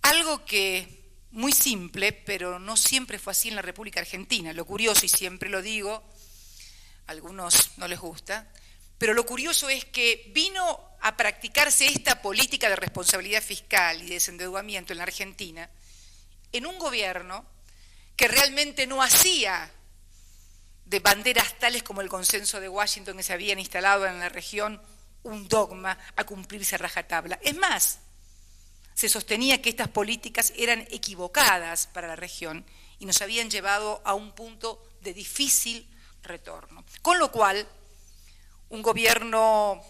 Algo que muy simple, pero no siempre fue así en la República Argentina. Lo curioso, y siempre lo digo, a algunos no les gusta, pero lo curioso es que vino a practicarse esta política de responsabilidad fiscal y de desendeudamiento en la Argentina en un gobierno que realmente no hacía de banderas tales como el consenso de Washington que se habían instalado en la región un dogma a cumplirse a rajatabla. Es más, se sostenía que estas políticas eran equivocadas para la región y nos habían llevado a un punto de difícil retorno. Con lo cual, un gobierno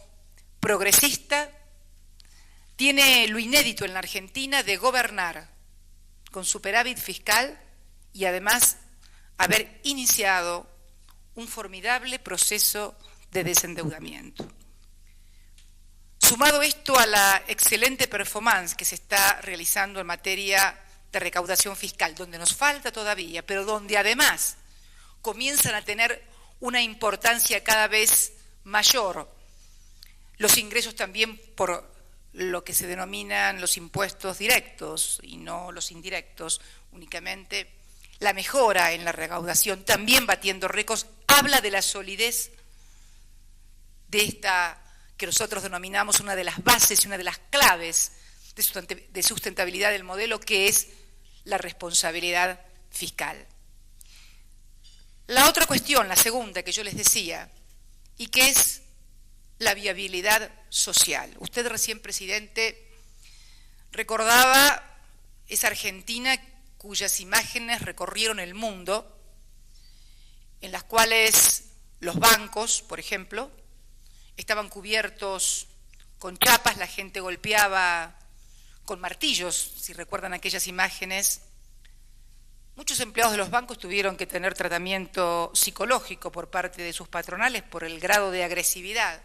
progresista tiene lo inédito en la Argentina de gobernar con superávit fiscal y además haber iniciado un formidable proceso de desendeudamiento. Sumado esto a la excelente performance que se está realizando en materia de recaudación fiscal, donde nos falta todavía, pero donde además comienzan a tener una importancia cada vez mayor los ingresos también por lo que se denominan los impuestos directos y no los indirectos únicamente, la mejora en la recaudación, también batiendo récords, habla de la solidez de esta que nosotros denominamos una de las bases y una de las claves de sustentabilidad del modelo, que es la responsabilidad fiscal. La otra cuestión, la segunda que yo les decía, y que es la viabilidad social. Usted recién, presidente, recordaba esa Argentina cuyas imágenes recorrieron el mundo, en las cuales los bancos, por ejemplo, estaban cubiertos con chapas, la gente golpeaba con martillos, si recuerdan aquellas imágenes. Muchos empleados de los bancos tuvieron que tener tratamiento psicológico por parte de sus patronales por el grado de agresividad.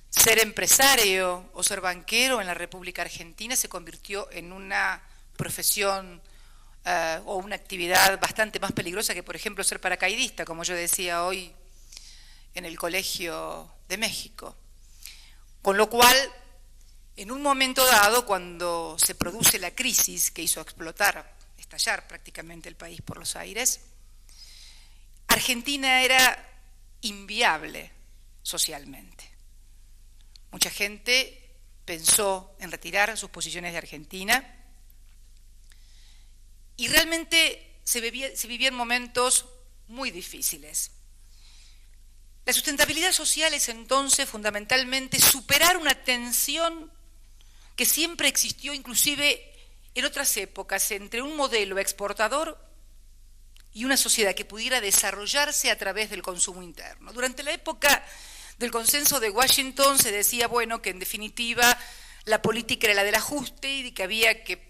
Ser empresario o ser banquero en la República Argentina se convirtió en una profesión o una actividad bastante más peligrosa que, por ejemplo, ser paracaidista, como yo decía hoy en el Colegio de México. Con lo cual, en un momento dado, cuando se produce la crisis que hizo estallar prácticamente el país por los aires, Argentina era inviable socialmente. Mucha gente pensó en retirar sus posiciones de Argentina y realmente se vivían momentos muy difíciles. La sustentabilidad social es entonces fundamentalmente superar una tensión que siempre existió, inclusive en otras épocas, entre un modelo exportador y una sociedad que pudiera desarrollarse a través del consumo interno. Durante la época del consenso de Washington se decía, bueno, que en definitiva la política era la del ajuste y que había que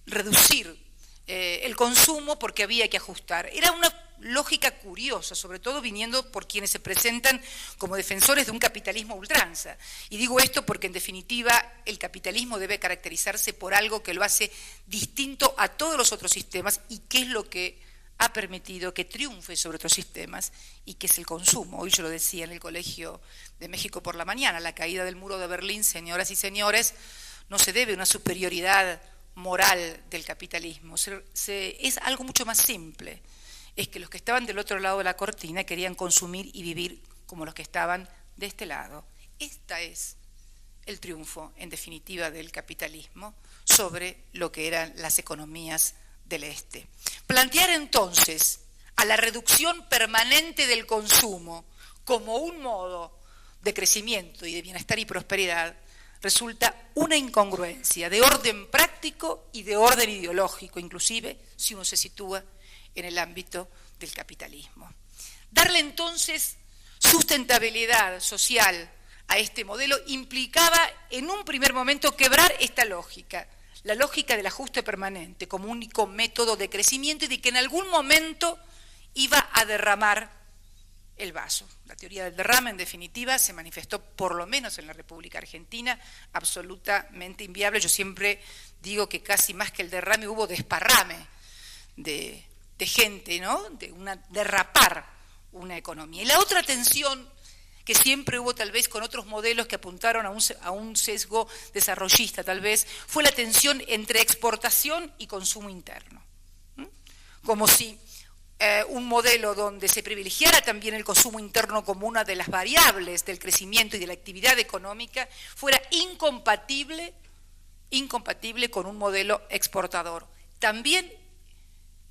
reducir el consumo porque había que ajustar. Era una lógica curiosa, sobre todo viniendo por quienes se presentan como defensores de un capitalismo a ultranza. Y digo esto porque en definitiva el capitalismo debe caracterizarse por algo que lo hace distinto a todos los otros sistemas y que es lo que ha permitido que triunfe sobre otros sistemas y que es el consumo. Hoy yo lo decía en el Colegio de México por la mañana, la caída del muro de Berlín, señoras y señores, no se debe a una superioridad moral del capitalismo, es algo mucho más simple. Es que los que estaban del otro lado de la cortina querían consumir y vivir como los que estaban de este lado. Este es el triunfo, en definitiva, del capitalismo sobre lo que eran las economías del Este. Plantear entonces a la reducción permanente del consumo como un modo de crecimiento y de bienestar y prosperidad resulta una incongruencia de orden práctico y de orden ideológico, inclusive si uno se sitúa en el ámbito del capitalismo. Darle entonces sustentabilidad social a este modelo implicaba en un primer momento quebrar esta lógica, la lógica del ajuste permanente como único método de crecimiento y de que en algún momento iba a derramar el vaso. La teoría del derrame, en definitiva, se manifestó, por lo menos en la República Argentina, absolutamente inviable. Yo siempre digo que casi más que el derrame hubo desparrame de gente, ¿no? Derrapar una economía. Y la otra tensión que siempre hubo tal vez con otros modelos que apuntaron a un sesgo desarrollista tal vez, fue la tensión entre exportación y consumo interno. Como si un modelo donde se privilegiara también el consumo interno como una de las variables del crecimiento y de la actividad económica fuera incompatible con un modelo exportador. También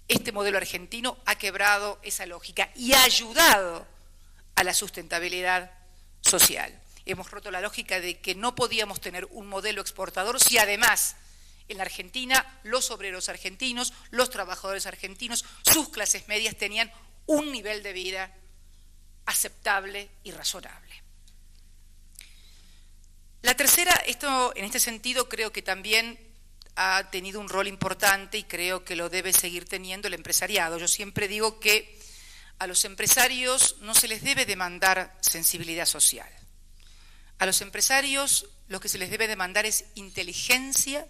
este modelo argentino ha quebrado esa lógica y ha ayudado a la sustentabilidad social. Hemos roto la lógica de que no podíamos tener un modelo exportador si además en la Argentina los obreros argentinos, los trabajadores argentinos, sus clases medias tenían un nivel de vida aceptable y razonable. La tercera, esto en este sentido creo que también ha tenido un rol importante y creo que lo debe seguir teniendo el empresariado. Yo siempre digo que a los empresarios no se les debe demandar sensibilidad social. A los empresarios lo que se les debe demandar es inteligencia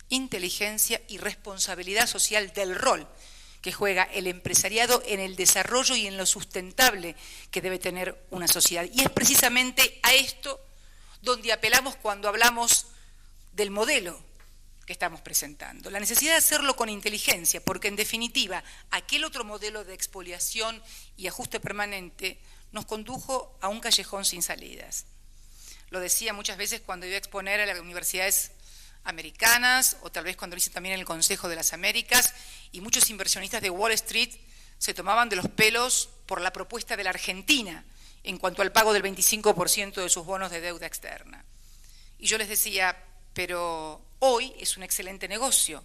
y responsabilidad social del rol que juega el empresariado en el desarrollo y en lo sustentable que debe tener una sociedad. Y es precisamente a esto donde apelamos cuando hablamos del modelo que estamos presentando. La necesidad de hacerlo con inteligencia, porque en definitiva, aquel otro modelo de expoliación y ajuste permanente nos condujo a un callejón sin salidas. Lo decía muchas veces cuando iba a exponer a las universidades americanas, o tal vez cuando lo hice también en el Consejo de las Américas, y muchos inversionistas de Wall Street se tomaban de los pelos por la propuesta de la Argentina en cuanto al pago del 25% de sus bonos de deuda externa. Y yo les decía, pero hoy es un excelente negocio.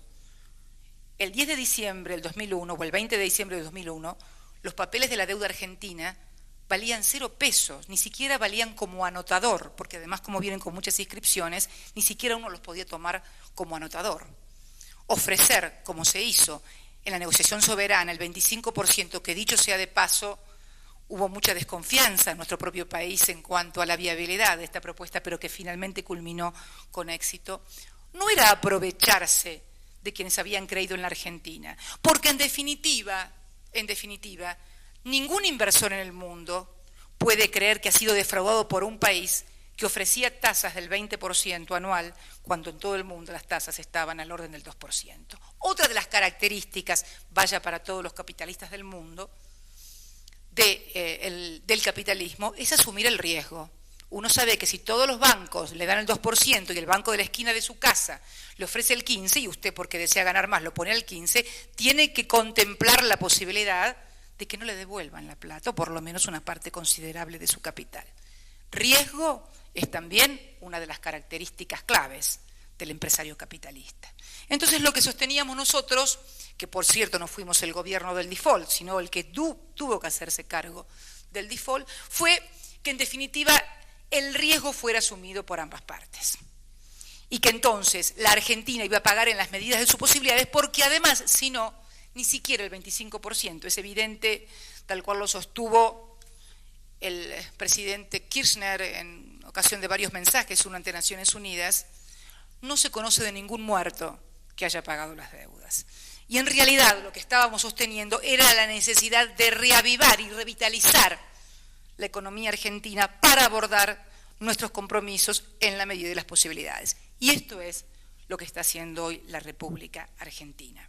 El 10 de diciembre del 2001, o el 20 de diciembre del 2001, los papeles de la deuda argentina valían 0 pesos, ni siquiera valían como anotador, porque además como vienen con muchas inscripciones, ni siquiera uno los podía tomar como anotador. Ofrecer, como se hizo en la negociación soberana, el 25%, que dicho sea de paso, hubo mucha desconfianza en nuestro propio país en cuanto a la viabilidad de esta propuesta, pero que finalmente culminó con éxito, no era aprovecharse de quienes habían creído en la Argentina, porque en definitiva, ningún inversor en el mundo puede creer que ha sido defraudado por un país que ofrecía tasas del 20% anual, cuando en todo el mundo las tasas estaban al orden del 2%. Otra de las características, vaya para todos los capitalistas del mundo, del capitalismo, es asumir el riesgo. Uno sabe que si todos los bancos le dan el 2% y el banco de la esquina de su casa le ofrece el 15%, y usted porque desea ganar más lo pone al 15%, tiene que contemplar la posibilidad de que no le devuelvan la plata, o por lo menos una parte considerable de su capital. Riesgo es también una de las características claves del empresario capitalista. Entonces lo que sosteníamos nosotros, que por cierto no fuimos el gobierno del default, sino el que tuvo que hacerse cargo del default, fue que en definitiva el riesgo fuera asumido por ambas partes. Y que entonces la Argentina iba a pagar en las medidas de sus posibilidades, porque además, si no, ni siquiera el 25%, es evidente, tal cual lo sostuvo el presidente Kirchner en ocasión de varios mensajes, uno ante Naciones Unidas, no se conoce de ningún muerto que haya pagado las deudas. Y en realidad lo que estábamos sosteniendo era la necesidad de reavivar y revitalizar la economía argentina para abordar nuestros compromisos en la medida de las posibilidades. Y esto es lo que está haciendo hoy la República Argentina.